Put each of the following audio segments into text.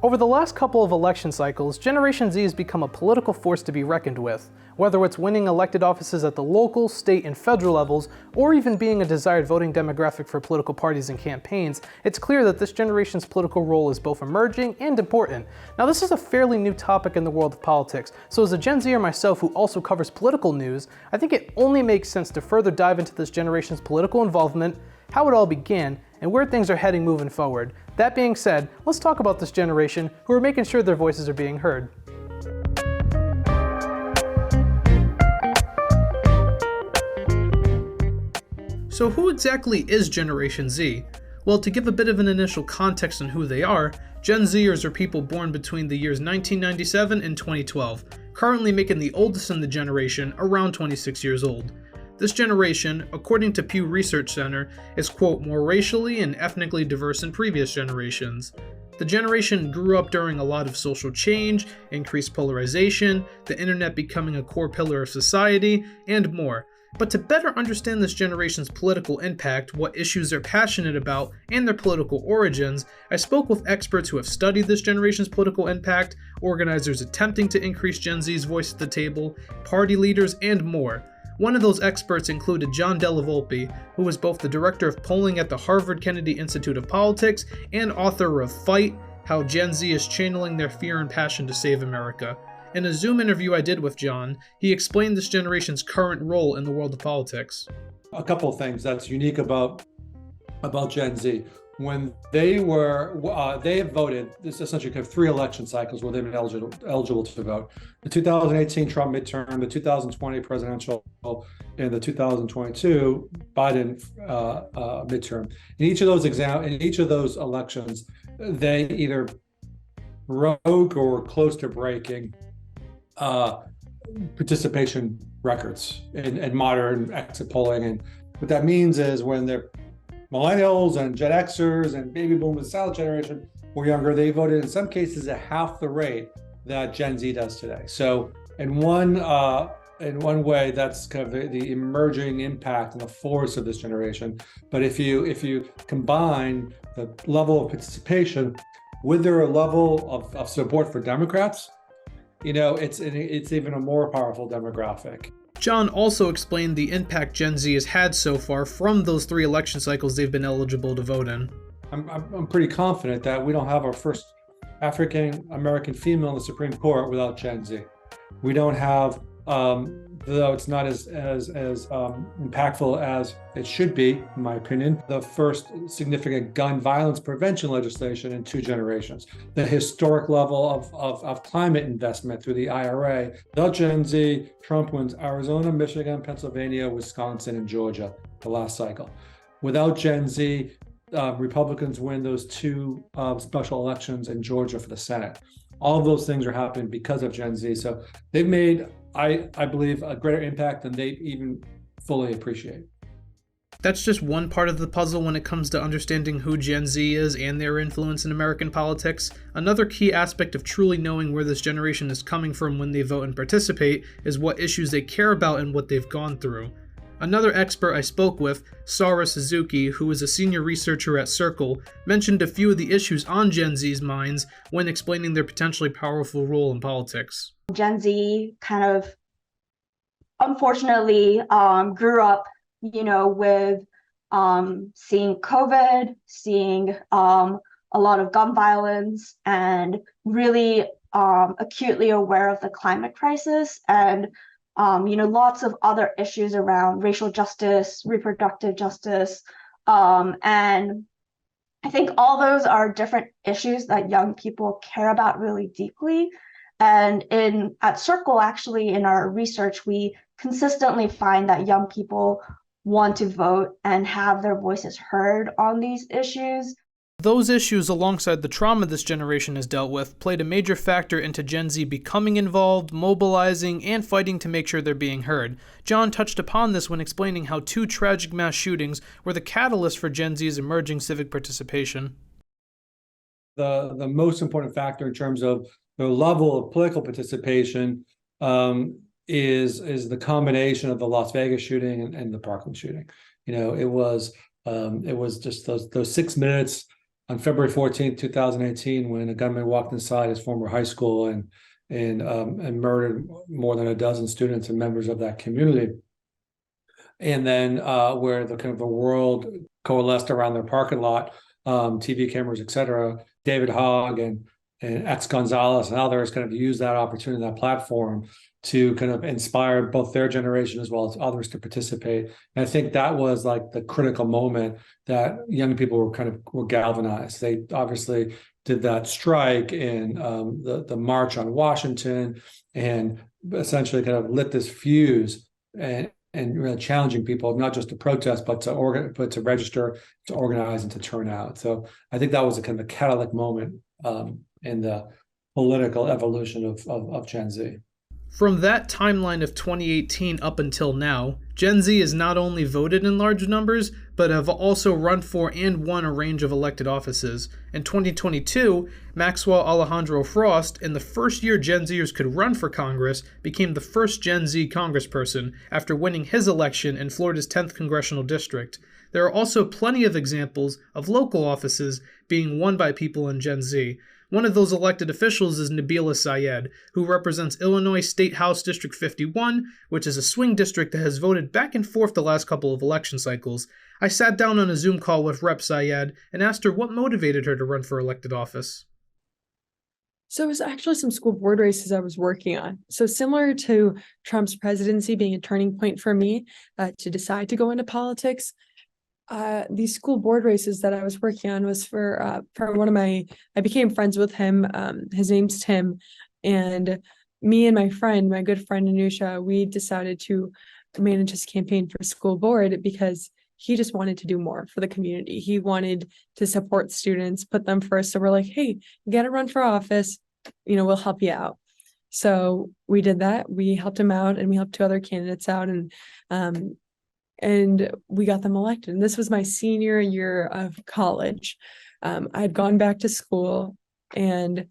Over the last couple of election cycles, Generation Z has become a political force to be reckoned with. Whether it's winning elected offices at the local, state, and federal levels, or even being a desired voting demographic for political parties and campaigns, it's clear that this generation's political role is both emerging and important. Now, this is a fairly new topic in the world of politics, so as a Gen Zer myself who also covers political news, I think it only makes sense to further dive into this generation's political involvement, how it all began, and where things are heading moving forward. That being said, let's talk about this generation who are making sure their voices are being heard. So who exactly is Generation Z? Well, to give a bit of an initial context on who they are, Gen Zers are people born between the years 1997 and 2012, currently making the oldest in the generation around 26 years old. This generation, according to Pew Research Center, is, quote, more racially and ethnically diverse than previous generations. The generation grew up during a lot of social change, increased polarization, the internet becoming a core pillar of society, and more. But to better understand this generation's political impact, what issues they're passionate about, and their political origins, I spoke with experts who have studied this generation's political impact, organizers attempting to increase Gen Z's voice at the table, party leaders, and more. One of those experts included Della Volpe, who was both the director of polling at the Harvard Kennedy Institute of Politics and author of Fight: How Gen Z is Channeling Their Fear and Passion to Save America. In a Zoom interview I did with John, he explained this generation's current role in the world of politics. A couple of things that's unique about Gen Z. When they have voted, this essentially kind of 3 election cycles where they've been eligible to vote. The 2018 Trump midterm, the 2020 presidential, and the 2022 Biden midterm. In each of those elections, they either broke or were close to breaking participation records in modern exit polling. And what that means is when they're millennials and Gen Xers and baby boomers, silent generation were younger, they voted in some cases at half the rate that Gen Z does today. So in one way, that's kind of the emerging impact and the force of this generation. But if you combine the level of participation with their level of support for Democrats, it's even a more powerful demographic. John also explained the impact Gen Z has had so far from those 3 election cycles they've been eligible to vote in. I'm pretty confident that we don't have our first African American female in the Supreme Court without Gen Z. We don't have, though it's not as impactful as it should be, in my opinion, the first significant gun violence prevention legislation in 2 generations. The historic level of climate investment through the IRA. Without Gen Z, Trump wins Arizona, Michigan, Pennsylvania, Wisconsin, and Georgia the last cycle. Without Gen Z, Republicans win those 2 special elections in Georgia for the Senate. All of those things are happening because of Gen Z. So they've made, I believe, a greater impact than they even fully appreciate. That's just one part of the puzzle when it comes to understanding who Gen Z is and their influence in American politics. Another key aspect of truly knowing where this generation is coming from when they vote and participate is what issues they care about and what they've gone through. Another expert I spoke with, Sara Suzuki, who is a senior researcher at Circle, mentioned a few of the issues on Gen Z's minds when explaining their potentially powerful role in politics. Gen Z kind of, unfortunately, grew up, with seeing COVID, seeing a lot of gun violence, and really acutely aware of the climate crisis and lots of other issues around racial justice, reproductive justice, and I think all those are different issues that young people care about really deeply. And at Circle, actually, in our research, we consistently find that young people want to vote and have their voices heard on these issues. Those issues, alongside the trauma this generation has dealt with, played a major factor into Gen Z becoming involved, mobilizing, and fighting to make sure they're being heard. John touched upon this when explaining how 2 tragic mass shootings were the catalyst for Gen Z's emerging civic participation. The most important factor in terms of the level of political participation is the combination of the Las Vegas shooting and the Parkland shooting. It was just those 6 minutes on February 14th, 2018, when a gunman walked inside his former high school and murdered more than a dozen students and members of that community. And then where the kind of the world coalesced around their parking lot, TV cameras, et cetera, David Hogg and X Gonzalez and others kind of used that opportunity, that platform, to kind of inspire both their generation as well as others to participate. And I think that was like the critical moment that young people were galvanized. They obviously did that strike and the March on Washington, and essentially kind of lit this fuse and really challenging people not just to protest, but to register, to organize, and to turn out. So I think that was a kind of a catalytic moment in the political evolution of Gen Z. From that timeline of 2018 up until now, Gen Z has not only voted in large numbers, but have also run for and won a range of elected offices. In 2022, Maxwell Alejandro Frost, in the first year Gen Zers could run for Congress, became the first Gen Z congressperson after winning his election in Florida's 10th congressional district. There are also plenty of examples of local offices being won by people in Gen Z. One of those elected officials is Nabeela Syed, who represents Illinois State House District 51, which is a swing district that has voted back and forth the last couple of election cycles. I sat down on a Zoom call with Rep. Syed and asked her what motivated her to run for elected office. So it was actually some school board races I was working on. So similar to Trump's presidency being a turning point for me to decide to go into politics, these school board races that I was working on was for one of I became friends with him. His name's Tim, and me and my good friend Anusha, we decided to manage his campaign for school board because he just wanted to do more for the community. He wanted to support students, put them first. So we're like, hey, you got to run for office, we'll help you out. So we did that. We helped him out, and we helped two other candidates out, and we got them elected. And this was my senior year of college. I'd gone back to school, and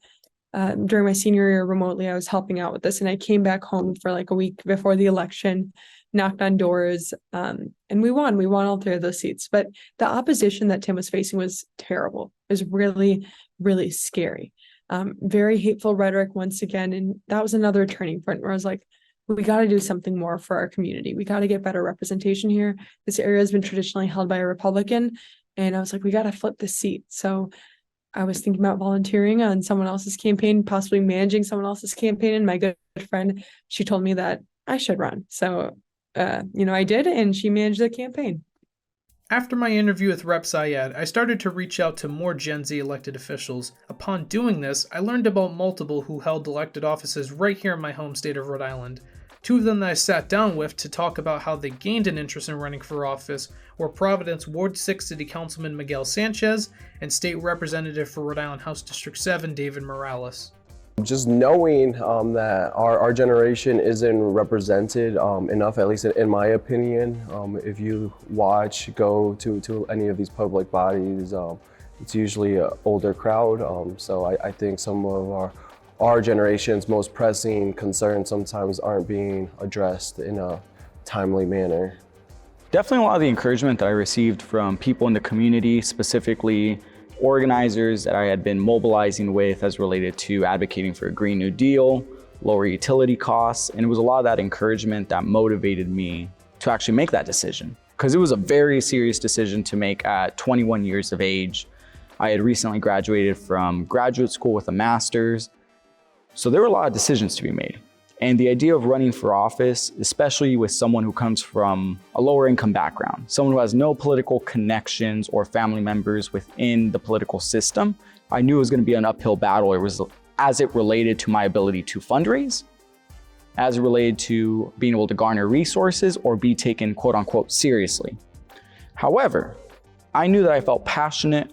during my senior year remotely, I was helping out with this. And I came back home for like a week before the election, knocked on doors, and we won. We won all three of those seats. But the opposition that Tim was facing was terrible. It was really, really scary. Very hateful rhetoric once again. And that was another turning point where I was like, we got to do something more for our community. We got to get better representation here. This area has been traditionally held by a Republican. And I was like, we got to flip the seat. So I was thinking about volunteering on someone else's campaign, possibly managing someone else's campaign. And my good friend, she told me that I should run. So, I did, and she managed the campaign. After my interview with Rep. Syed, I started to reach out to more Gen Z elected officials. Upon doing this, I learned about multiple who held elected offices right here in my home state of Rhode Island. Two of them that I sat down with to talk about how they gained an interest in running for office were Providence Ward 6 City Councilman Miguel Sanchez and State Representative for Rhode Island House District 7 David Morales. Just knowing that our generation isn't represented enough, at least in my opinion. If you go to any of these public bodies, it's usually an older crowd. So I think some of our generation's most pressing concerns sometimes aren't being addressed in a timely manner. Definitely a lot of the encouragement that I received from people in the community, specifically organizers that I had been mobilizing with as related to advocating for a Green New Deal, lower utility costs, and it was a lot of that encouragement that motivated me to actually make that decision. Because it was a very serious decision to make at 21 years of age. I had recently graduated from graduate school with a master's, so there were a lot of decisions to be made. And the idea of running for office, especially with someone who comes from a lower income background, someone who has no political connections or family members within the political system, I knew it was going to be an uphill battle. It was as it related to my ability to fundraise, as it related to being able to garner resources or be taken quote unquote seriously. However, I knew that I felt passionate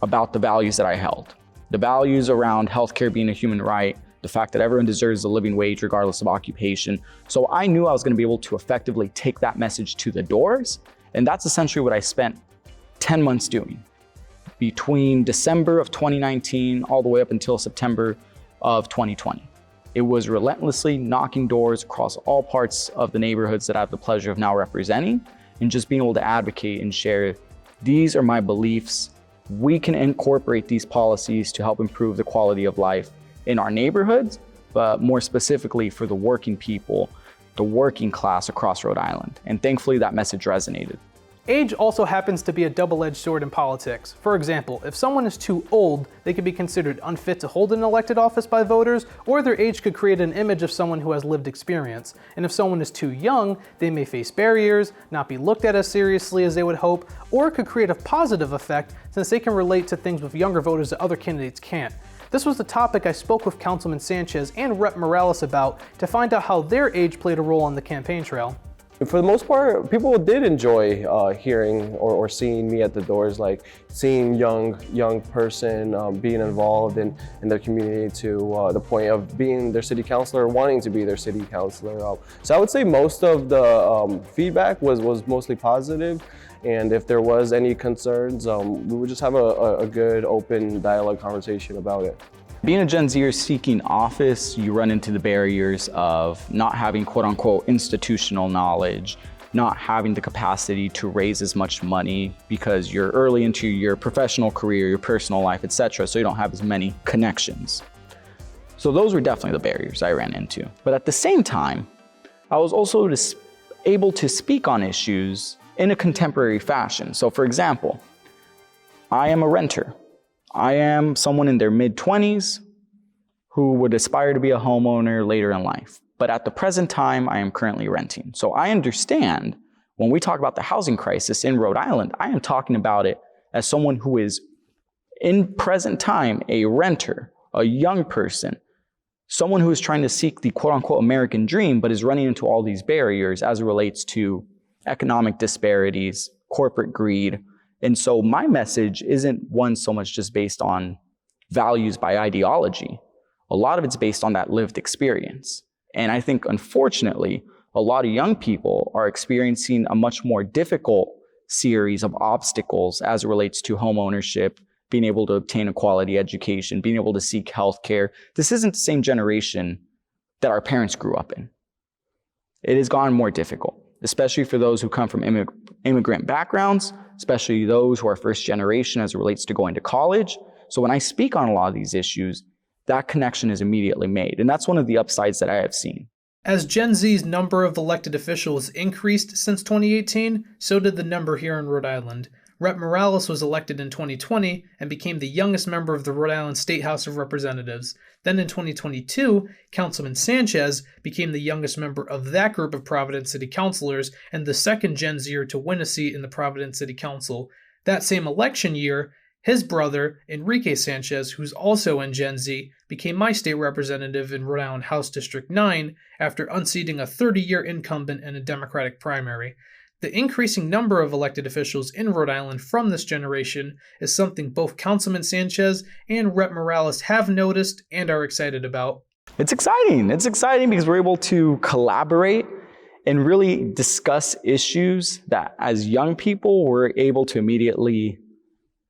about the values that I held. The values around healthcare being a human right, the fact that everyone deserves a living wage regardless of occupation. So I knew I was going to be able to effectively take that message to the doors. And that's essentially what I spent 10 months doing between December of 2019 all the way up until September of 2020. It was relentlessly knocking doors across all parts of the neighborhoods that I have the pleasure of now representing, and just being able to advocate and share, these are my beliefs, we can incorporate these policies to help improve the quality of life in our neighborhoods, but more specifically for the working people, the working class across Rhode Island. And thankfully that message resonated. Age also happens to be a double-edged sword in politics. For example, if someone is too old, they could be considered unfit to hold an elected office by voters, or their age could create an image of someone who has lived experience. And if someone is too young, they may face barriers, not be looked at as seriously as they would hope, or it could create a positive effect since they can relate to things with younger voters that other candidates can't. This was the topic I spoke with Councilman Sanchez and Rep. Morales about to find out how their age played a role on the campaign trail. For the most part, people did enjoy hearing or seeing me at the doors, like seeing young person being involved in their community to the point of being their city councilor, wanting to be their city councilor. So I would say most of the feedback was mostly positive. And if there was any concerns, we would just have a good open dialogue conversation about it. Being a Gen Zer seeking office, you run into the barriers of not having quote unquote institutional knowledge, not having the capacity to raise as much money because you're early into your professional career, your personal life, etc. So you don't have as many connections. So those were definitely the barriers I ran into. But at the same time, I was also able to speak on issues in a contemporary fashion. So for example, I am a renter. I am someone in their mid-20s who would aspire to be a homeowner later in life. But at the present time, I am currently renting. So I understand when we talk about the housing crisis in Rhode Island, I am talking about it as someone who is in present time a renter, a young person, someone who is trying to seek the quote unquote American dream, but is running into all these barriers as it relates to economic disparities, corporate greed. And so my message isn't one so much just based on values by ideology. A lot of it's based on that lived experience. And I think, unfortunately, a lot of young people are experiencing a much more difficult series of obstacles as it relates to home ownership, being able to obtain a quality education, being able to seek healthcare. This isn't the same generation that our parents grew up in. It has gotten more difficult, especially for those who come from immigrant backgrounds, especially those who are first generation as it relates to going to college. So when I speak on a lot of these issues, that connection is immediately made. And that's one of the upsides that I have seen. As Gen Z's number of elected officials increased since 2018, so did the number here in Rhode Island. Rep. Morales was elected in 2020 and became the youngest member of the Rhode Island State House of Representatives. Then in 2022, Councilman Sanchez became the youngest member of that group of Providence City Councilors and the second Gen Zer to win a seat in the Providence City Council. That same election year, his brother, Enrique Sanchez, who's also in Gen Z, became my state representative in Rhode Island House District 9 after unseating a 30-year incumbent in a Democratic primary. The increasing number of elected officials in Rhode Island from this generation is something both Councilman Sanchez and Rep. Morales have noticed and are excited about. It's exciting. It's exciting because we're able to collaborate and really discuss issues that as young people we're able to immediately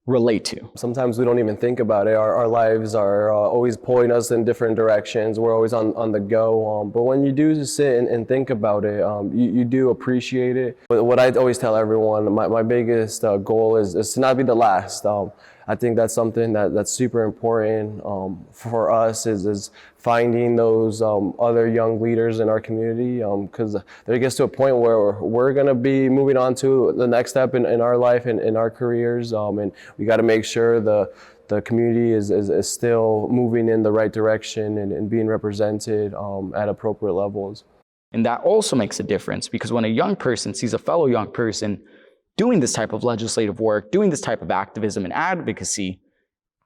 relate to. Sometimes we don't even think about it. Our lives are always pulling us in different directions. We're always on the go. But when you do just sit and think about it, you do appreciate it. But what I always tell everyone, my biggest goal is to not be the last. I think that's something that's super important for us is finding those other young leaders in our community, because there gets to a point where we're going to be moving on to the next step in our life and in our careers, and we got to make sure the community is still moving in the right direction and being represented at appropriate levels. And that also makes a difference because when a young person sees a fellow young person doing this type of legislative work, doing this type of activism and advocacy,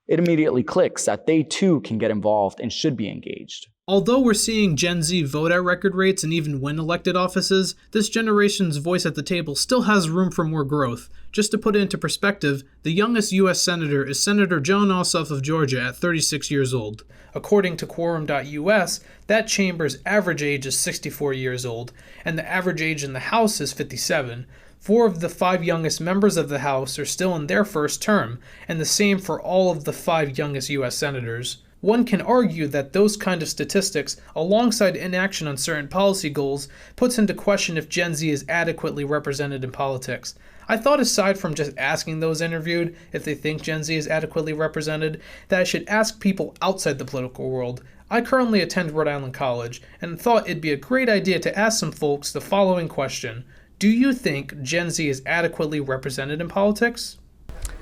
it immediately clicks that they too can get involved and should be engaged. Although we're seeing Gen Z vote at record rates and even win elected offices, this generation's voice at the table still has room for more growth. Just to put it into perspective, the youngest U.S. Senator is Senator John Ossoff of Georgia at 36 years old. According to Quorum.us, that chamber's average age is 64 years old, and the average age in the House is 57. 4 of the 5 youngest members of the House are still in their first term, and the same for all of the 5 youngest U.S. senators. One can argue that those kind of statistics, alongside inaction on certain policy goals, puts into question if Gen Z is adequately represented in politics. I thought aside from just asking those interviewed if they think Gen Z is adequately represented, that I should ask people outside the political world. I currently attend Rhode Island College and thought it'd be a great idea to ask some folks the following question. Do you think Gen Z is adequately represented in politics?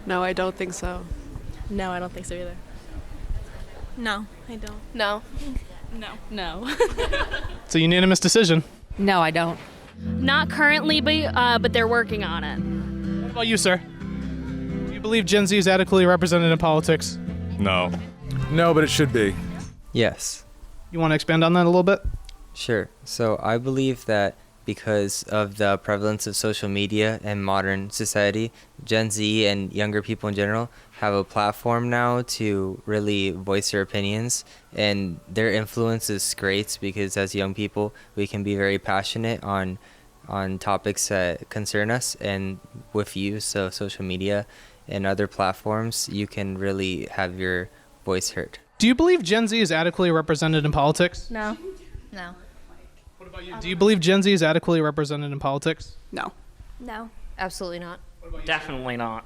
No, I don't think so. No, I don't think so either. No, I don't. No. No. It's a unanimous decision. No, I don't. Not currently, but they're working on it. What about you, sir? Do you believe Gen Z is adequately represented in politics? No. No, but it should be. Yes. You want to expand on that a little bit? Sure. So I believe that because of the prevalence of social media and modern society, Gen Z and younger people in general have a platform now to really voice their opinions, and their influence is great because as young people we can be very passionate on topics that concern us, and with use of social media and other platforms you can really have your voice heard. Do you believe Gen Z is adequately represented in politics? No. What about you? Do you believe Gen Z is adequately represented in politics? No. No. Absolutely not. Definitely not.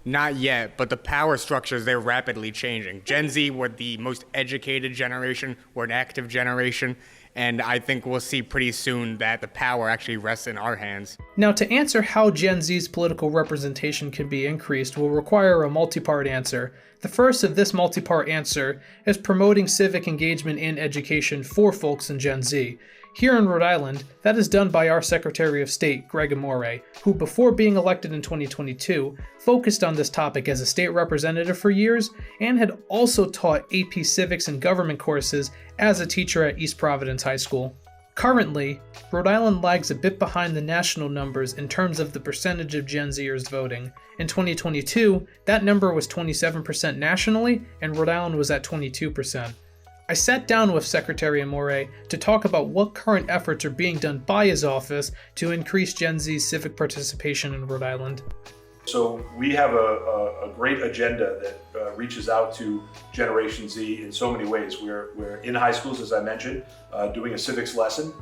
Not yet, but the power structures, they're rapidly changing. Gen Z were the most educated generation, we're an active generation, and I think we'll see pretty soon that the power actually rests in our hands. Now, to answer how Gen Z's political representation can be increased will require a multi-part answer. The first of this multi-part answer is promoting civic engagement and education for folks in Gen Z. Here in Rhode Island, that is done by our Secretary of State, Gregg Amore, who before being elected in 2022, focused on this topic as a state representative for years, and had also taught AP Civics and Government courses as a teacher at East Providence High School. Currently, Rhode Island lags a bit behind the national numbers in terms of the percentage of Gen Zers voting. In 2022, that number was 27% nationally, and Rhode Island was at 22%. I sat down with Secretary Amore to talk about what current efforts are being done by his office to increase Gen Z's civic participation in Rhode Island. So we have a great agenda that reaches out to Generation Z in so many ways. We're in high schools, as I mentioned, doing a civics lesson,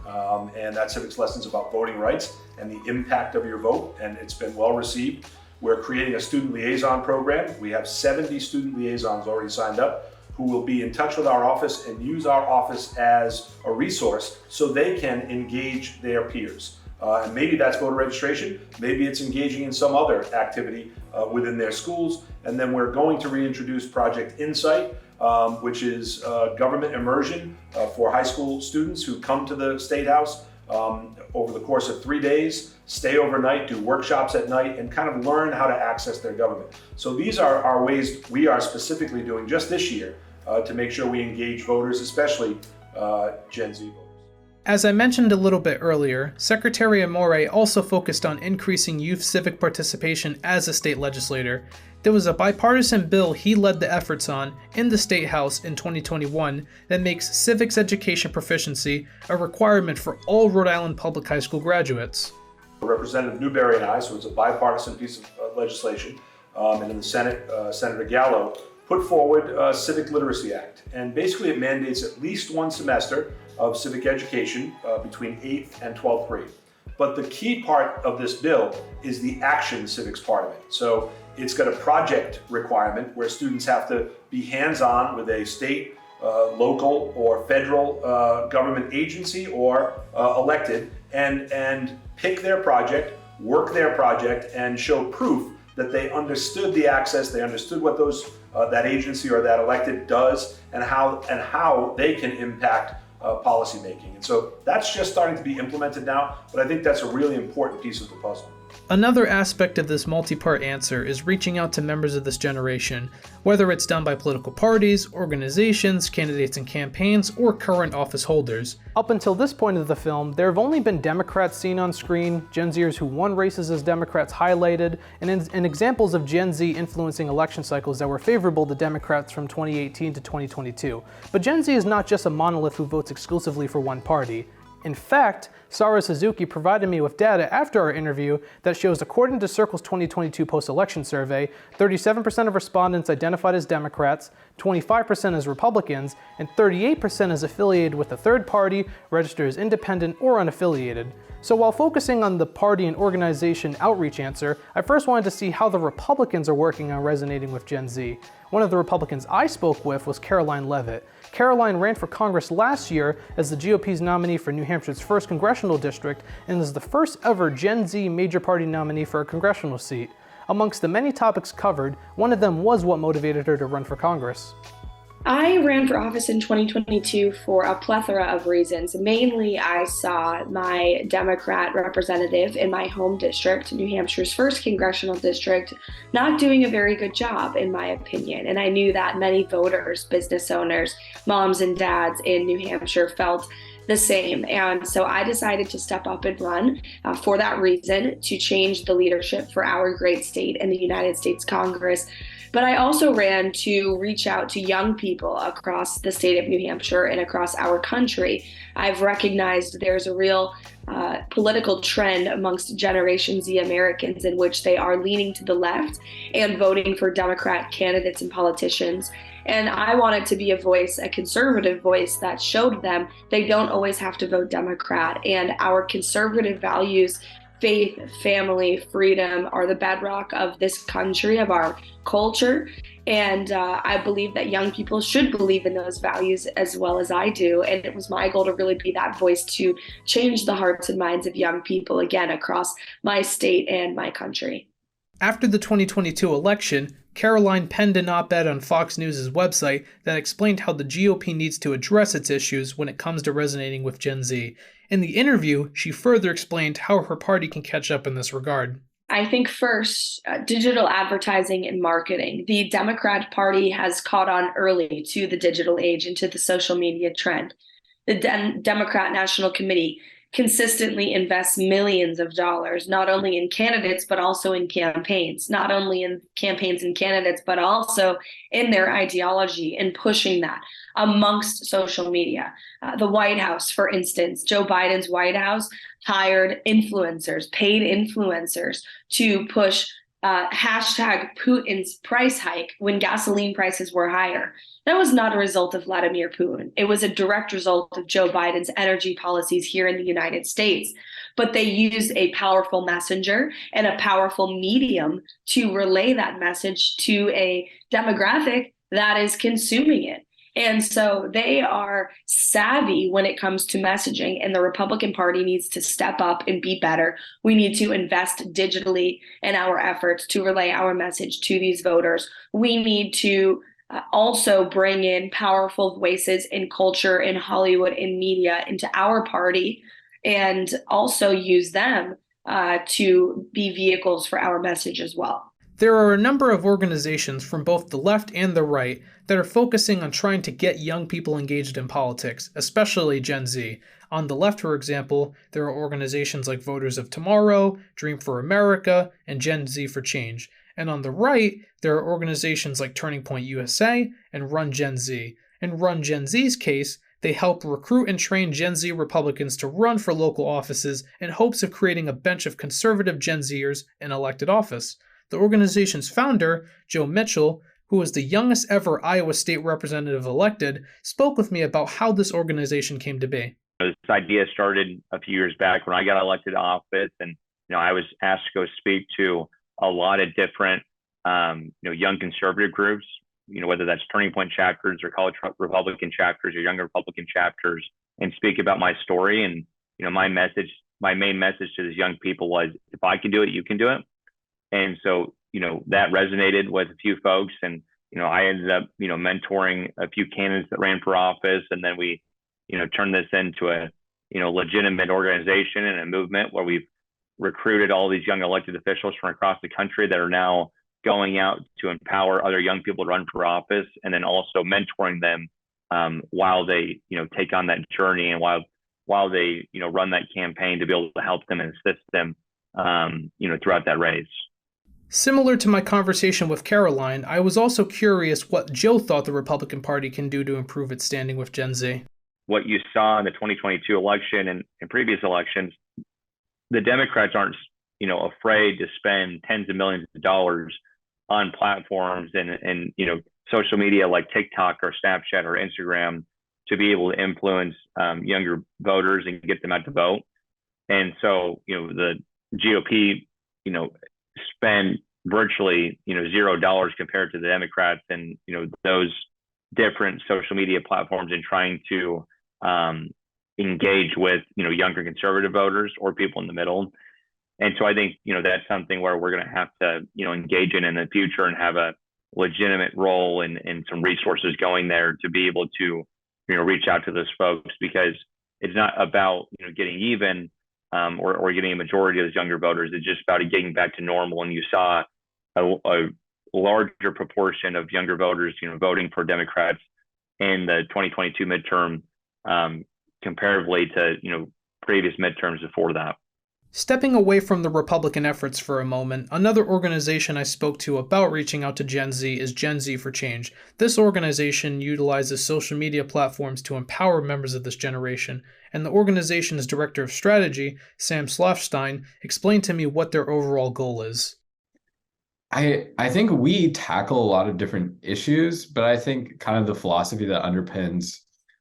and that civics lesson is about voting rights and the impact of your vote, and it's been well received. We're creating a student liaison program. We have 70 student liaisons already signed up, who will be in touch with our office and use our office as a resource so they can engage their peers. And maybe that's voter registration, maybe it's engaging in some other activity within their schools. And then we're going to reintroduce Project Insight, which is government immersion for high school students who come to the State House over the course of 3 days, stay overnight, do workshops at night, and kind of learn how to access their government. So these are our ways we are specifically doing just this year to make sure we engage voters, especially Gen Z voters. As I mentioned a little bit earlier, Secretary Amore also focused on increasing youth civic participation as a state legislator. There was a bipartisan bill he led the efforts on in the State House in 2021 that makes civics education proficiency a requirement for all Rhode Island public high school graduates. Representative Newberry and I, so it's a bipartisan piece of legislation, and in the Senate, Senator Gallo put forward a Civic Literacy Act. And basically it mandates at least one semester of civic education between 8th and 12th grade. But the key part of this bill is the action civics part of it. So it's got a project requirement where students have to be hands-on with a state, local, or federal government agency or elected and pick their project, work their project, and show proof that they understood the access, they understood what those that agency or that elected does, and how they can impact policy making. And so that's just starting to be implemented now, but I think that's a really important piece of the puzzle. Another aspect of this multi-part answer is reaching out to members of this generation, whether it's done by political parties, organizations, candidates and campaigns, or current office holders. Up until this point of the film, there have only been Democrats seen on screen, Gen Zers who won races as Democrats highlighted, and examples of Gen Z influencing election cycles that were favorable to Democrats from 2018 to 2022. But Gen Z is not just a monolith who votes exclusively for one party. In fact, Sara Suzuki provided me with data after our interview that shows, according to Circle's 2022 post-election survey, 37% of respondents identified as Democrats, 25% as Republicans, and 38% is affiliated with a third party, registered as independent or unaffiliated. So while focusing on the party and organization outreach answer, I first wanted to see how the Republicans are working on resonating with Gen Z. One of the Republicans I spoke with was Karoline Leavitt. Karoline ran for Congress last year as the GOP's nominee for New Hampshire's 1st congressional district and is the first ever Gen Z major party nominee for a congressional seat. Amongst the many topics covered, one of them was what motivated her to run for Congress. I ran for office in 2022 for a plethora of reasons. Mainly, I saw my Democrat representative in my home district, New Hampshire's 1st congressional district, not doing a very good job, in my opinion. And I knew that many voters, business owners, moms and dads in New Hampshire felt the same. And so I decided to step up and run for that reason, to change the leadership for our great state in the United States Congress. But I also ran to reach out to young people across the state of New Hampshire and across our country. I've recognized there's a real political trend amongst Generation Z Americans in which they are leaning to the left and voting for Democrat candidates and politicians. And I wanted to be a voice, a conservative voice, that showed them they don't always have to vote Democrat. And our conservative values, faith, family, freedom, are the bedrock of this country, of our culture. And I believe that young people should believe in those values as well as I do. And it was my goal to really be that voice to change the hearts and minds of young people, again, across my state and my country. After the 2022 election, Karoline penned an op-ed on Fox News' website that explained how the GOP needs to address its issues when it comes to resonating with Gen Z. In the interview, she further explained how her party can catch up in this regard. I think first, digital advertising and marketing. The Democrat Party has caught on early to the digital age and to the social media trend. The Democrat National Committee consistently invests millions of dollars, not only in candidates, but also in campaigns, not only in campaigns and candidates, but also in their ideology and pushing that amongst social media. The White House, for instance, Joe Biden's White House hired influencers, paid influencers to push hashtag Putin's price hike when gasoline prices were higher. That was not a result of Vladimir Putin. It was a direct result of Joe Biden's energy policies here in the United States. But they used a powerful messenger and a powerful medium to relay that message to a demographic that is consuming it. And so they are savvy when it comes to messaging, and the Republican Party needs to step up and be better. We need to invest digitally in our efforts to relay our message to these voters. We need to also bring in powerful voices in culture, in Hollywood, in media into our party, and also use them to be vehicles for our message as well. There are a number of organizations from both the left and the right that are focusing on trying to get young people engaged in politics, especially Gen Z. On the left, for example, there are organizations like Voters of Tomorrow, Dream for America, and Gen Z for Change. And on the right, there are organizations like Turning Point USA and Run Gen Z. In Run Gen Z's case, they help recruit and train Gen Z Republicans to run for local offices in hopes of creating a bench of conservative Gen Zers in elected office. The organization's founder, Joe Mitchell, who was the youngest ever Iowa state representative elected, spoke with me about how this organization came to be. This idea started a few years back when I got elected to office, and I was asked to go speak to a lot of different young conservative groups, whether that's Turning Point chapters or college Republican chapters or young Republican chapters, and speak about my story. And my main message to these young people was, if I can do it, you can do it. And so, that resonated with a few folks, and, I ended up, mentoring a few candidates that ran for office. And then we, turned this into a, legitimate organization and a movement where we've recruited all these young elected officials from across the country that are now going out to empower other young people to run for office, and then also mentoring them while they, take on that journey, and while they, run that campaign, to be able to help them and assist them, throughout that race. Similar to my conversation with Karoline, I was also curious what Joe thought the Republican Party can do to improve its standing with Gen Z. what you saw in the 2022 election and previous elections, the Democrats aren't, afraid to spend tens of millions of dollars on platforms and social media like TikTok or Snapchat or Instagram to be able to influence younger voters and get them out to vote. And so, the GOP, spend virtually, $0 compared to the Democrats and, those different social media platforms and trying to engage with, younger conservative voters or people in the middle. And so I think, that's something where we're going to have to, engage in the future and have a legitimate role and some resources going there to be able to, reach out to those folks, because it's not about, getting even or getting a majority of those younger voters. It's just about getting back to normal. And you saw a larger proportion of younger voters, voting for Democrats in the 2022 midterm comparatively to, previous midterms before that. Stepping away from the Republican efforts for a moment, another organization I spoke to about reaching out to Gen Z is Gen Z for Change. This organization utilizes social media platforms to empower members of this generation, and the organization's director of strategy, Sam Shlafstein, explained to me what their overall goal is. I think we tackle a lot of different issues, but I think kind of the philosophy that underpins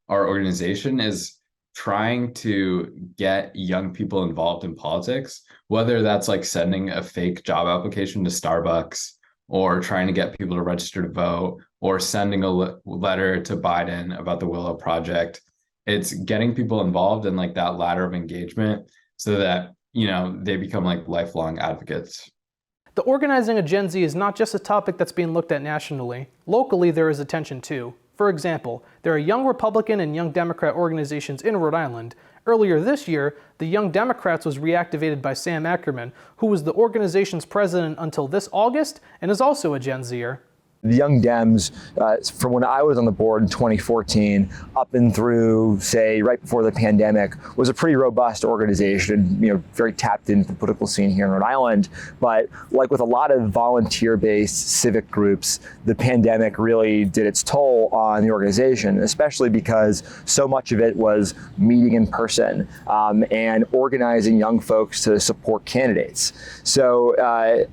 our organization is trying to get young people involved in politics, whether that's like sending a fake job application to Starbucks or trying to get people to register to vote or sending a letter to Biden about the Willow Project. It's getting people involved in like that ladder of engagement so that, they become like lifelong advocates. The organizing of Gen Z is not just a topic that's being looked at nationally. Locally, there is attention too. For example, there are Young Republican and Young Democrat organizations in Rhode Island. Earlier this year, the Young Democrats was reactivated by Sam Ackerman, who was the organization's president until this August and is also a Gen Zer. The Young Dems, from when I was on the board in 2014 up and through, say, right before the pandemic, was a pretty robust organization, very tapped into the political scene here in Rhode Island. But like with a lot of volunteer-based civic groups, the pandemic really did its toll on the organization, especially because so much of it was meeting in person and organizing young folks to support candidates. So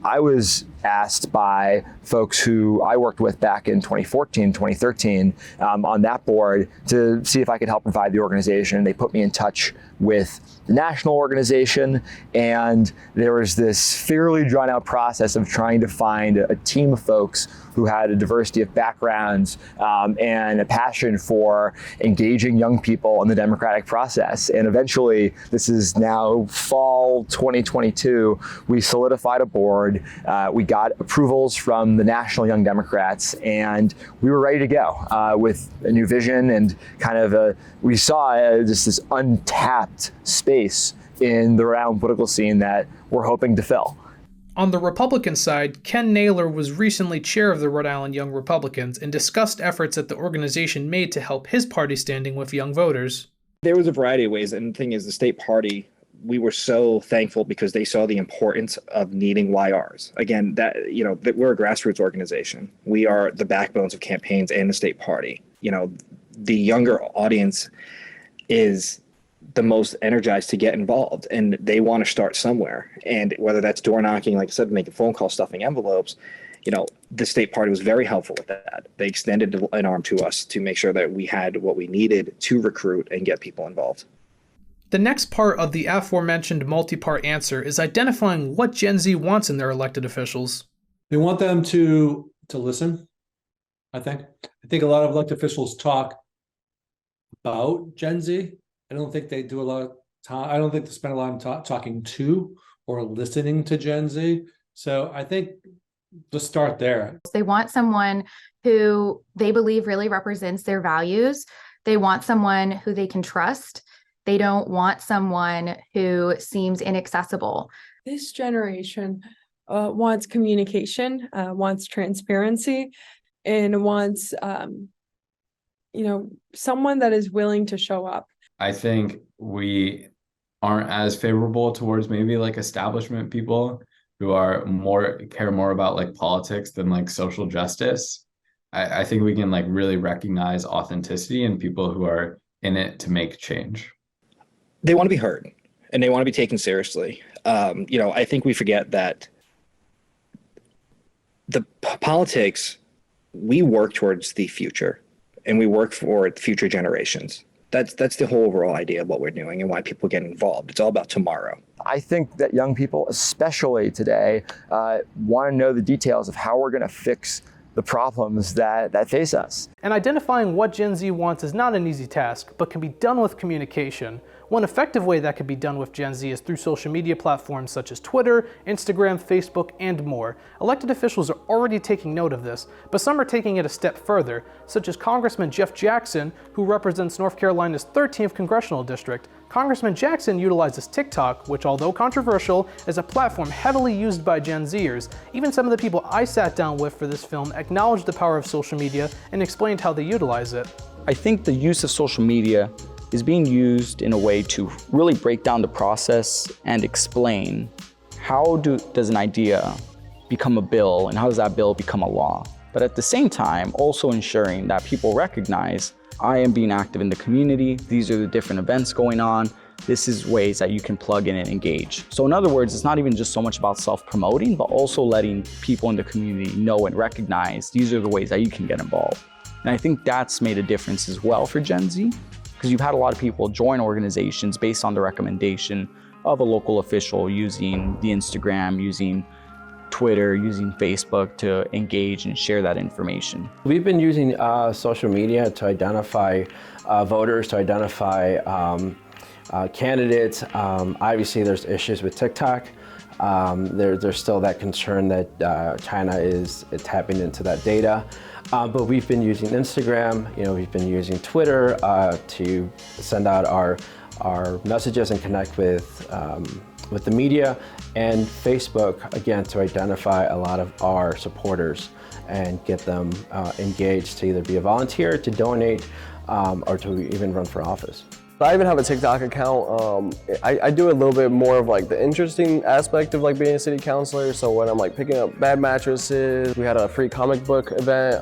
I was asked by folks who I worked with back in 2014, 2013 on that board to see if I could help provide the organization. They put me in touch with the national organization, and there was this fairly drawn out process of trying to find a team of folks who had a diversity of backgrounds and a passion for engaging young people in the democratic process. And eventually, this is now fall 2022, we solidified a board. We got approvals from the National Young Democrats, and we were ready to go with a new vision and kind of we saw just this untapped space in the Rhode Island political scene that we're hoping to fill. On the Republican side, Ken Naylor was recently chair of the Rhode Island Young Republicans and discussed efforts that the organization made to help his party standing with young voters. There was a variety of ways, and the thing is, the state party, we were so thankful because they saw the importance of needing YRs. Again, that we're a grassroots organization. We are the backbones of campaigns and the state party. The younger audience is the most energized to get involved, and they want to start somewhere. And whether that's door knocking, like I said, making phone calls, stuffing envelopes, the state party was very helpful with that. They extended an arm to us to make sure that we had what we needed to recruit and get people involved. The next part of the aforementioned multi-part answer is identifying what Gen Z wants in their elected officials. They want them to listen, I think. I think a lot of elected officials talk about Gen Z. I don't think they do a lot of time. I don't think they spend a lot of time talking to or listening to Gen Z. So I think let's start there. They want someone who they believe really represents their values. They want someone who they can trust. They don't want someone who seems inaccessible. This generation wants communication, wants transparency, and wants, someone that is willing to show up. I think we aren't as favorable towards maybe like establishment people who are care more about like politics than like social justice. I think we can like really recognize authenticity in people who are in it to make change? They want to be heard and they want to be taken seriously. I think we forget that the politics, we work towards the future and we work for future generations. That's the whole overall idea of what we're doing and why people get involved. It's all about tomorrow. I think that young people, especially today, want to know the details of how we're going to fix the problems that face us. And identifying what Gen Z wants is not an easy task, but can be done with communication. One effective way that could be done with Gen Z is through social media platforms such as Twitter, Instagram, Facebook, and more. Elected officials are already taking note of this, but some are taking it a step further, such as Congressman Jeff Jackson, who represents North Carolina's 13th congressional district. Congressman Jackson utilizes TikTok, which, although controversial, is a platform heavily used by Gen Zers. Even some of the people I sat down with for this film acknowledged the power of social media and explained how they utilize it. I think the use of social media is being used in a way to really break down the process and explain how does an idea become a bill and how does that bill become a law. But at the same time, also ensuring that people recognize I am being active in the community, these are the different events going on, this is ways that you can plug in and engage. So in other words, it's not even just so much about self-promoting, but also letting people in the community know and recognize these are the ways that you can get involved. And I think that's made a difference as well for Gen Z, because you've had a lot of people join organizations based on the recommendation of a local official using the Instagram, using Twitter, using Facebook to engage and share that information. We've been using social media to identify voters, to identify candidates. Obviously, there's issues with TikTok. There's still that concern that China is tapping into that data. But we've been using Instagram, we've been using Twitter to send out our messages and connect with the media, and Facebook, again, to identify a lot of our supporters and get them engaged to either be a volunteer, to donate, or to even run for office. I even have a TikTok account. I do a little bit more of like the interesting aspect of like being a city councilor. So when I'm like picking up bad mattresses, we had a free comic book event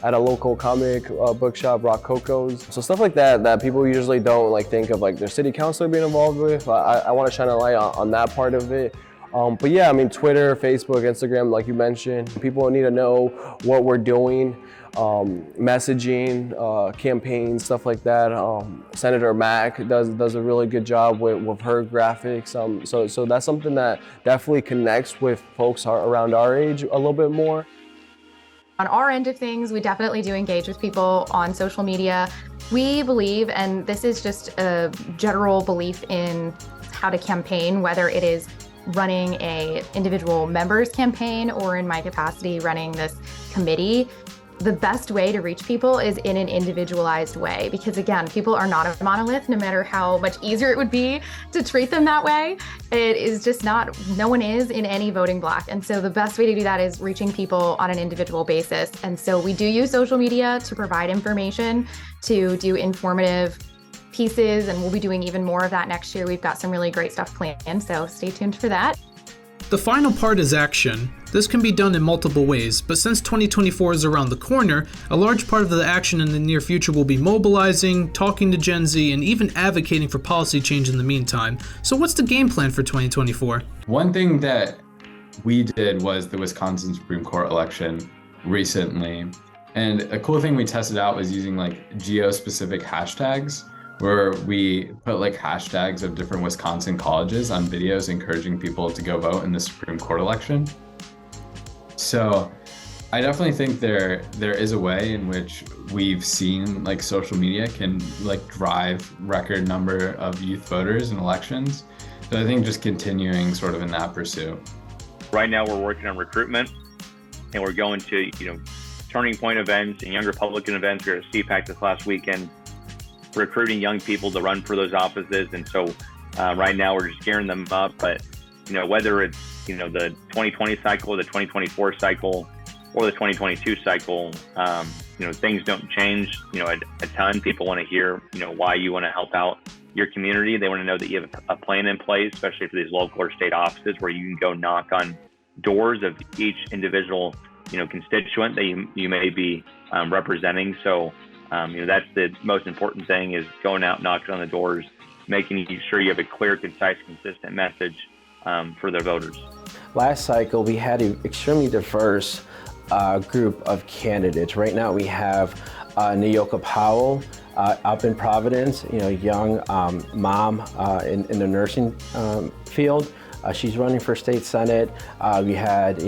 at a local comic book shop, Rock Coco's. So stuff like that people usually don't like think of like their city councilor being involved with. I want to shine a light on that part of it. But yeah, I mean, Twitter, Facebook, Instagram, like you mentioned, people need to know what we're doing. Messaging, campaigns, stuff like that. Senator Mack does a really good job with her graphics. So that's something that definitely connects with folks around our age a little bit more. On our end of things, we definitely do engage with people on social media. We believe, and this is just a general belief in how to campaign, whether it is running a individual members campaign or in my capacity running this committee, the best way to reach people is in an individualized way, because again, people are not a monolith, no matter how much easier it would be to treat them that way. It is just not, no one is in any voting block. And so the best way to do that is reaching people on an individual basis. And so we do use social media to provide information, to do informative pieces, and we'll be doing even more of that next year. We've got some really great stuff planned, so stay tuned for that. The final part is action. This can be done in multiple ways, but since 2024 is around the corner, a large part of the action in the near future will be mobilizing, talking to Gen Z, and even advocating for policy change in the meantime. So what's the game plan for 2024? One thing that we did was the Wisconsin Supreme Court election recently. And a cool thing we tested out was using like geo-specific hashtags, where we put like hashtags of different Wisconsin colleges on videos encouraging people to go vote in the Supreme Court election. So I definitely think there is a way in which we've seen like social media can like drive record number of youth voters in elections. So I think just continuing sort of in that pursuit. Right now we're working on recruitment, and we're going to, turning point events and young Republican events. We were at CPAC this last weekend, recruiting young people to run for those offices. And so right now we're just gearing them up. But, whether it's, the 2020 cycle, the 2024 cycle, or the 2022 cycle, things don't change, a ton. People want to hear, why you want to help out your community. They want to know that you have a plan in place, especially for these local or state offices where you can go knock on doors of each individual, constituent that you may be representing. So That's the most important thing, is going out, knocking on the doors, making sure you have a clear, concise, consistent message for their voters. Last cycle, we had an extremely diverse group of candidates. Right now, we have Nayoka Powell up in Providence, young mom in the nursing field. She's running for state senate. We had,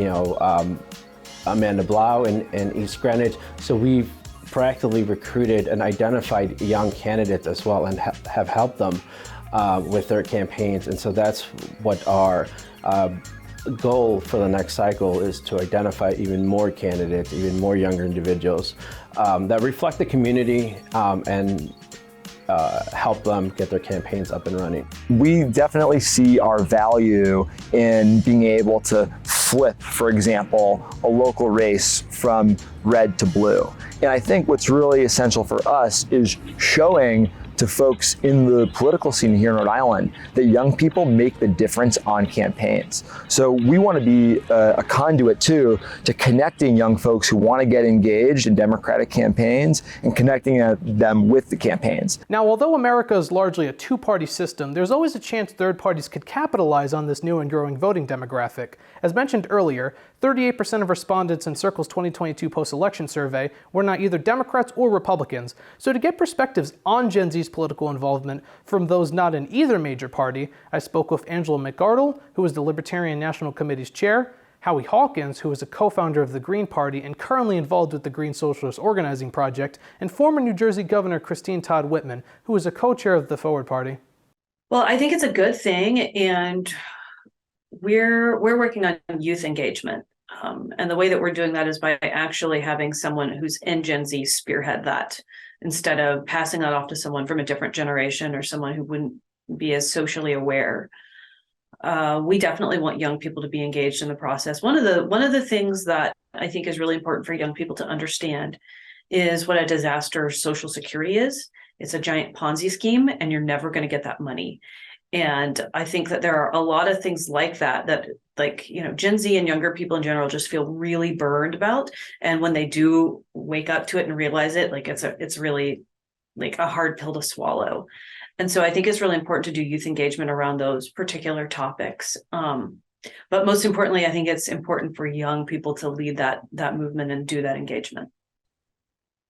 Amanda Blau in East Greenwich. So we've proactively recruited and identified young candidates as well, and have helped them with their campaigns. And so that's what our goal for the next cycle is, to identify even more candidates, even more younger individuals that reflect the community and help them get their campaigns up and running. We definitely see our value in being able to flip, for example, a local race from red to blue. And I think what's really essential for us is showing to folks in the political scene here in Rhode Island that young people make the difference on campaigns. So we want to be a conduit too to connecting young folks who want to get engaged in Democratic campaigns and connecting them with the campaigns. Now, although America is largely a two-party system, there's always a chance third parties could capitalize on this new and growing voting demographic. As mentioned earlier, 38% of respondents in Circle's 2022 post-election survey were not either Democrats or Republicans. So to get perspectives on Gen Z's political involvement from those not in either major party, I spoke with Angela McArdle, who is the Libertarian National Committee's chair, Howie Hawkins, who is a co-founder of the Green Party and currently involved with the Green Socialist Organizing Project, and former New Jersey Governor Christine Todd Whitman, who is a co-chair of the Forward Party. Well, I think it's a good thing, and we're working on youth engagement. And the way that we're doing that is by actually having someone who's in Gen Z spearhead that, instead of passing that off to someone from a different generation or someone who wouldn't be as socially aware. We definitely want young people to be engaged in the process. One of the things that I think is really important for young people to understand is what a disaster Social Security is. It's a giant Ponzi scheme, and you're never going to get that money. And I think that there are a lot of things like that, Gen Z and younger people in general just feel really burned about. And when they do wake up to it and realize it, it's really like a hard pill to swallow. And so I think it's really important to do youth engagement around those particular topics. But most importantly, I think it's important for young people to lead that movement and do that engagement.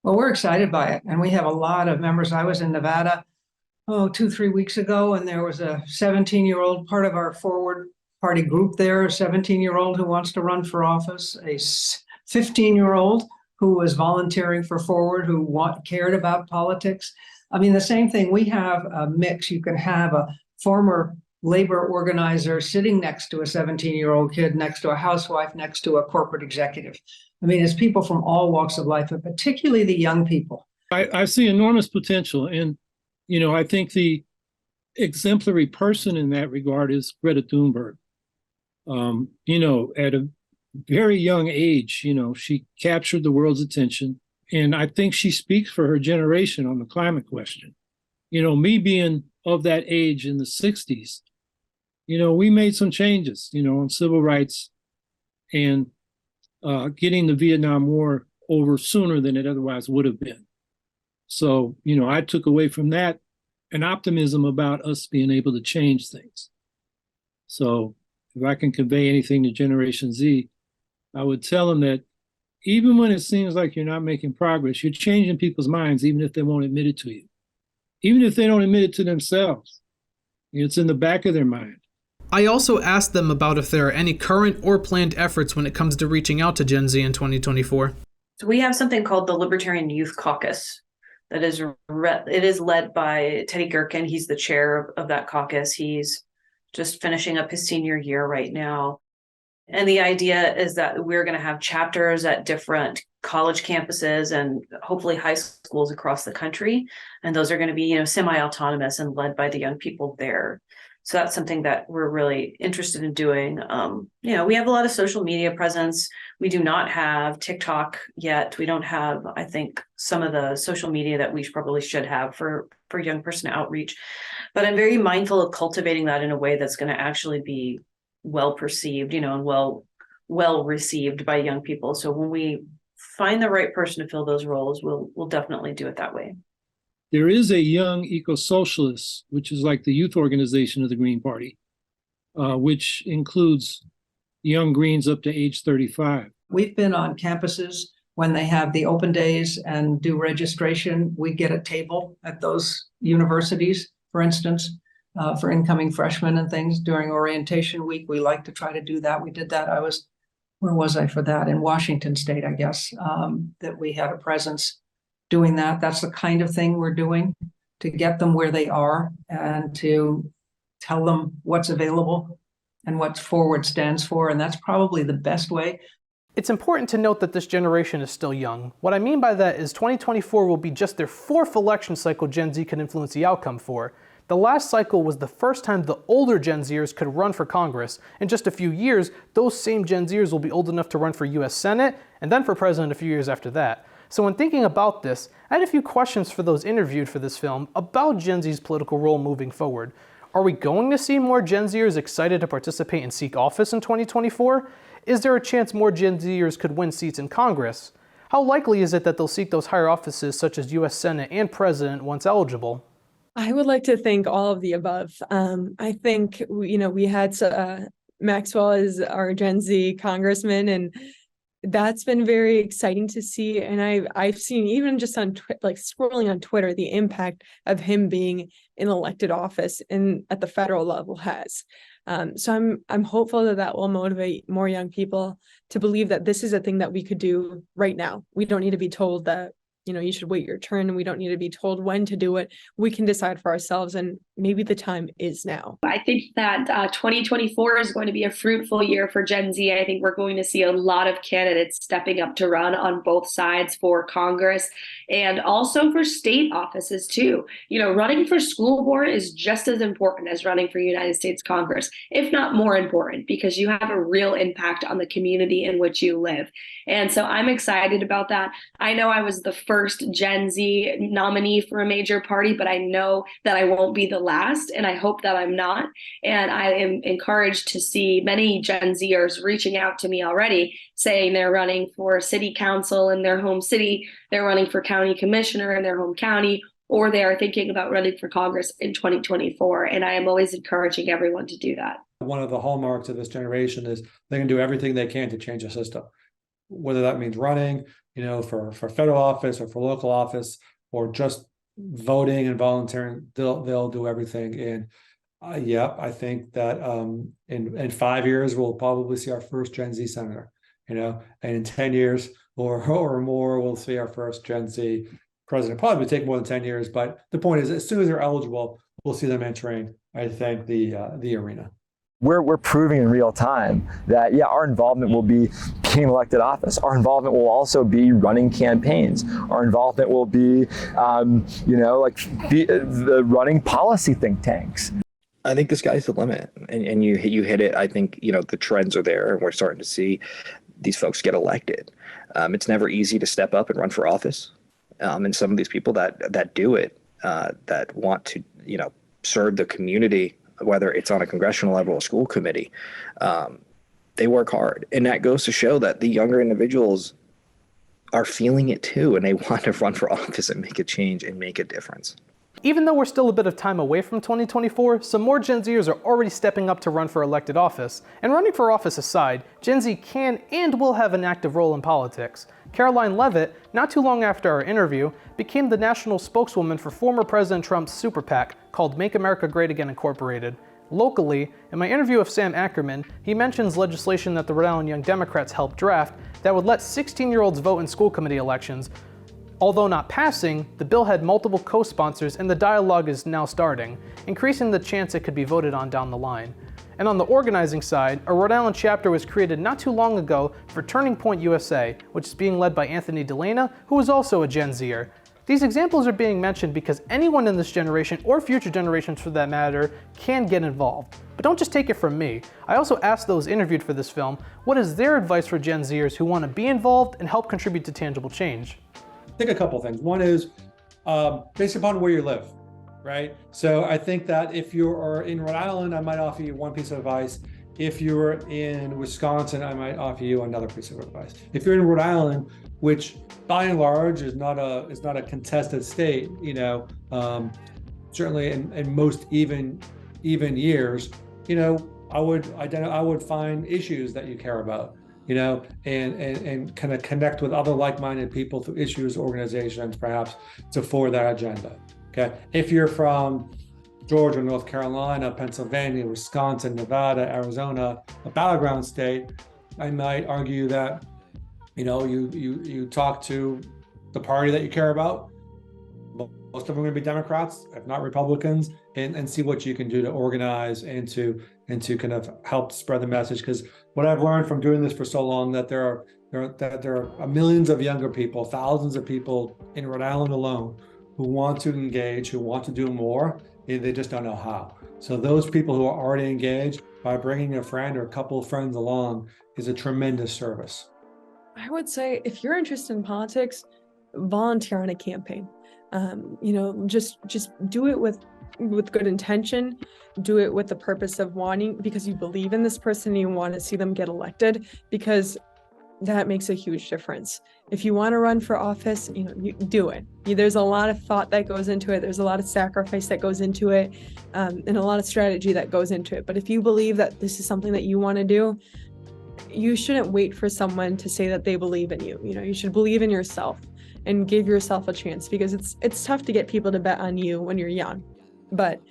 Well, we're excited by it. And we have a lot of members. I was in Nevada 2-3 weeks ago, and there was a 17-year-old part of our Forward Party group there, a 17-year-old who wants to run for office, a 15-year-old who was volunteering for Forward, who cared about politics. I mean, the same thing, we have a mix. You can have a former labor organizer sitting next to a 17-year-old kid, next to a housewife, next to a corporate executive. I mean, it's people from all walks of life, but particularly the young people. I see enormous potential. And, I think the exemplary person in that regard is Greta Thunberg. At a very young age, she captured the world's attention. And I think she speaks for her generation on the climate question. Me being of that age in the 60s, we made some changes, on civil rights and getting the Vietnam War over sooner than it otherwise would have been. So, I took away from that an optimism about us being able to change things. So if I can convey anything to Generation Z, I would tell them that even when it seems like you're not making progress, you're changing people's minds, even if they won't admit it to you. Even if they don't admit it to themselves, it's in the back of their mind. I also asked them about if there are any current or planned efforts when it comes to reaching out to Gen Z in 2024. So we have something called the Libertarian Youth Caucus. It is led by Teddy Gherkin. He's the chair of that caucus. He's just finishing up his senior year right now. And the idea is that we're going to have chapters at different college campuses and hopefully high schools across the country. And those are going to be, semi-autonomous and led by the young people there. So that's something that we're really interested in doing. We have a lot of social media presence. We do not have TikTok yet. We don't have, I think, some of the social media that we probably should have for young person outreach. But I'm very mindful of cultivating that in a way that's going to actually be well perceived, and well received by young people. So when we find the right person to fill those roles, we'll definitely do it that way. There is a Young Eco-Socialists, which is like the youth organization of the Green Party, which includes young Greens up to age 35. We've been on campuses when they have the open days and do registration. We get a table at those universities, for instance, for incoming freshmen and things during orientation week. We like to try to do that. We did that. Where was I for that? In Washington State, I guess, that we had a presence doing that. That's the kind of thing we're doing to get them where they are and to tell them what's available and what Forward stands for. And that's probably the best way. It's important to note that this generation is still young. What I mean by that is 2024 will be just their 4th election cycle Gen Z can influence the outcome for. The last cycle was the first time the older Gen Zers could run for Congress. In just a few years, those same Gen Zers will be old enough to run for US Senate and then for president a few years after that. So when thinking about this, I had a few questions for those interviewed for this film about Gen Z's political role moving forward. Are we going to see more Gen Zers excited to participate and seek office in 2024? Is there a chance more Gen Zers could win seats in Congress? How likely is it that they'll seek those higher offices such as US Senate and President once eligible? I would like to think all of the above. I think, we had Maxwell as our Gen Z congressman, and that's been very exciting to see. And I've seen, even just on scrolling on Twitter, the impact of him being in elected office and at the federal level has. So I'm hopeful that will motivate more young people to believe that this is a thing that we could do right now. We don't need to be told that, you should wait your turn, and we don't need to be told when to do it. We can decide for ourselves, and maybe the time is now. I think that 2024 is going to be a fruitful year for Gen Z. I think we're going to see a lot of candidates stepping up to run on both sides for Congress and also for state offices too. Running for school board is just as important as running for United States Congress, if not more important, because you have a real impact on the community in which you live. And so I'm excited about that. I know I was the first Gen Z nominee for a major party, but I know that I won't be the last, and I hope that I'm not. And I am encouraged to see many Gen Zers reaching out to me already, saying they're running for city council in their home city, they're running for county commissioner in their home county, or they are thinking about running for Congress in 2024. And I am always encouraging everyone to do that. One of the hallmarks of this generation is they can do everything they can to change the system, whether that means running, for federal office or for local office, or just voting and volunteering. They'll do everything. And I think that in 5 years we'll probably see our first Gen Z senator. And in 10 years or more, we'll see our first Gen Z president. Probably take more than 10 years, but the point is, as soon as they're eligible, we'll see them entering, I think, the arena. We're proving in real time that, our involvement will be being elected office. Our involvement will also be running campaigns. Our involvement will be, the running policy think tanks. I think the sky's the limit, and you hit it. I think, the trends are there, and we're starting to see these folks get elected. It's never easy to step up and run for office. And some of these people that do it, that want to, serve the community, whether it's on a congressional level or school committee, they work hard. And that goes to show that the younger individuals are feeling it too, and they want to run for office and make a change and make a difference. Even though we're still a bit of time away from 2024, some more Gen Zers are already stepping up to run for elected office. And running for office aside, Gen Z can and will have an active role in politics. Karoline Leavitt, not too long after our interview, became the national spokeswoman for former President Trump's super PAC called Make America Great Again Incorporated. Locally, in my interview with Sam Ackerman, he mentions legislation that the Rhode Island Young Democrats helped draft that would let 16-year-olds vote in school committee elections. Although not passing, the bill had multiple co-sponsors and the dialogue is now starting, increasing the chance it could be voted on down the line. And on the organizing side, a Rhode Island chapter was created not too long ago for Turning Point USA, which is being led by Anthony Della, who is also a Gen Zer. These examples are being mentioned because anyone in this generation, or future generations for that matter, can get involved. But don't just take it from me. I also asked those interviewed for this film, what is their advice for Gen Zers who want to be involved and help contribute to tangible change? I think a couple of things. One is based upon where you live, right? So I think that if you are in Rhode Island, I might offer you one piece of advice. If you're in Wisconsin, I might offer you another piece of advice. If you're in Rhode Island, which by and large is not a contested state, certainly in most even years, I would find issues that you care about, and kind of connect with other like-minded people through issues, organizations, perhaps to forward that agenda. Okay. If you're from Georgia, North Carolina, Pennsylvania, Wisconsin, Nevada, Arizona, a battleground state, I might argue that, you talk to the party that you care about. Most of them are going to be Democrats, if not Republicans, and see what you can do to organize and to kind of help spread the message. Because what I've learned from doing this for so long, that there are millions of younger people, thousands of people in Rhode Island alone who want to engage, who want to do more. They just don't know how. So those people who are already engaged, by bringing a friend or a couple of friends along, is a tremendous service. I would say if you're interested in politics, volunteer on a campaign. Just do it with good intention. Do it with the purpose of wanting, because you believe in this person and you want to see them get elected, because that makes a huge difference. If you want to run for office, you do it. There's a lot of thought that goes into it. There's a lot of sacrifice that goes into it, and a lot of strategy that goes into it. But if you believe that this is something that you want to do, you shouldn't wait for someone to say that they believe in you. You should believe in yourself and give yourself a chance, because it's tough to get people to bet on you when you're young. But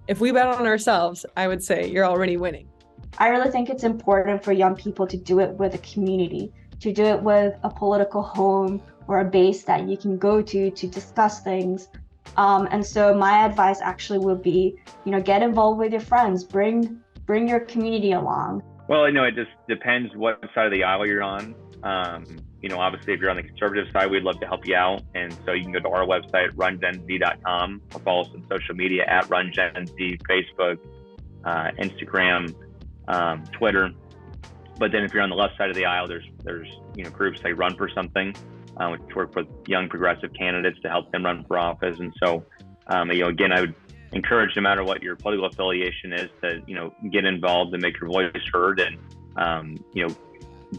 if we bet on ourselves, I would say you're already winning. I really think it's important for young people to do it with a community, to do it with a political home or a base that you can go to discuss things. And so my advice actually would be, get involved with your friends, bring your community along. Well, it just depends what side of the aisle you're on. Obviously, if you're on the conservative side, we'd love to help you out. And so you can go to our website, rungenz.com, or follow us on social media at rungenz, Facebook, Instagram, Twitter. But then if you're on the left side of the aisle, there's groups like Run for Something, which work with young progressive candidates to help them run for office. And so, again, I would encourage, no matter what your political affiliation is, to get involved and make your voice heard, and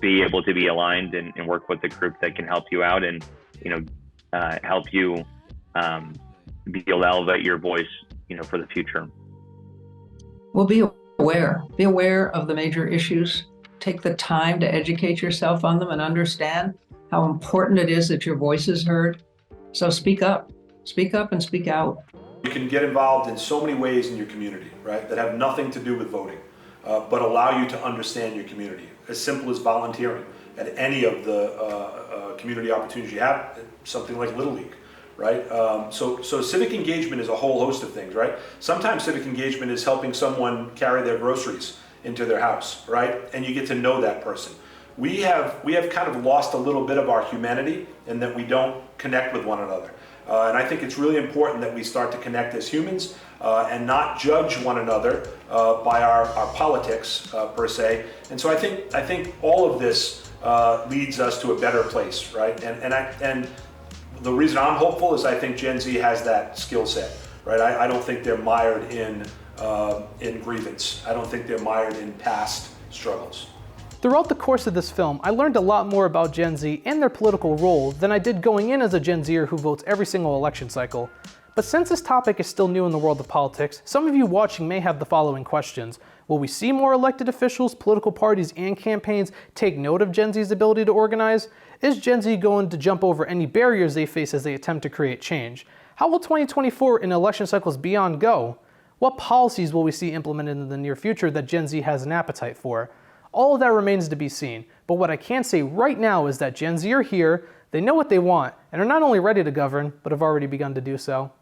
be able to be aligned and work with a group that can help you out and help you be able to elevate your voice for the future. Well, be aware of the major issues. Take the time to educate yourself on them and understand how important it is that your voice is heard. So speak up and speak out. You can get involved in so many ways in your community, right, that have nothing to do with voting, but allow you to understand your community. As simple as volunteering at any of the community opportunities you have, something like Little League, right? So civic engagement is a whole host of things, right? Sometimes civic engagement is helping someone carry their groceries into their house, right? And you get to know that person. We have kind of lost a little bit of our humanity in that we don't connect with one another. And I think it's really important that we start to connect as humans and not judge one another by our politics per se. And so I think all of this leads us to a better place, right? And the reason I'm hopeful is I think Gen Z has that skill set, right? I don't think they're mired in grievance. I don't think they're mired in past struggles. Throughout the course of this film, I learned a lot more about Gen Z and their political role than I did going in as a Gen Zer who votes every single election cycle. But since this topic is still new in the world of politics, some of you watching may have the following questions. Will we see more elected officials, political parties, and campaigns take note of Gen Z's ability to organize? Is Gen Z going to jump over any barriers they face as they attempt to create change? How will 2024 and election cycles beyond go? What policies will we see implemented in the near future that Gen Z has an appetite for? All of that remains to be seen, but what I can say right now is that Gen Z are here, they know what they want, and are not only ready to govern, but have already begun to do so.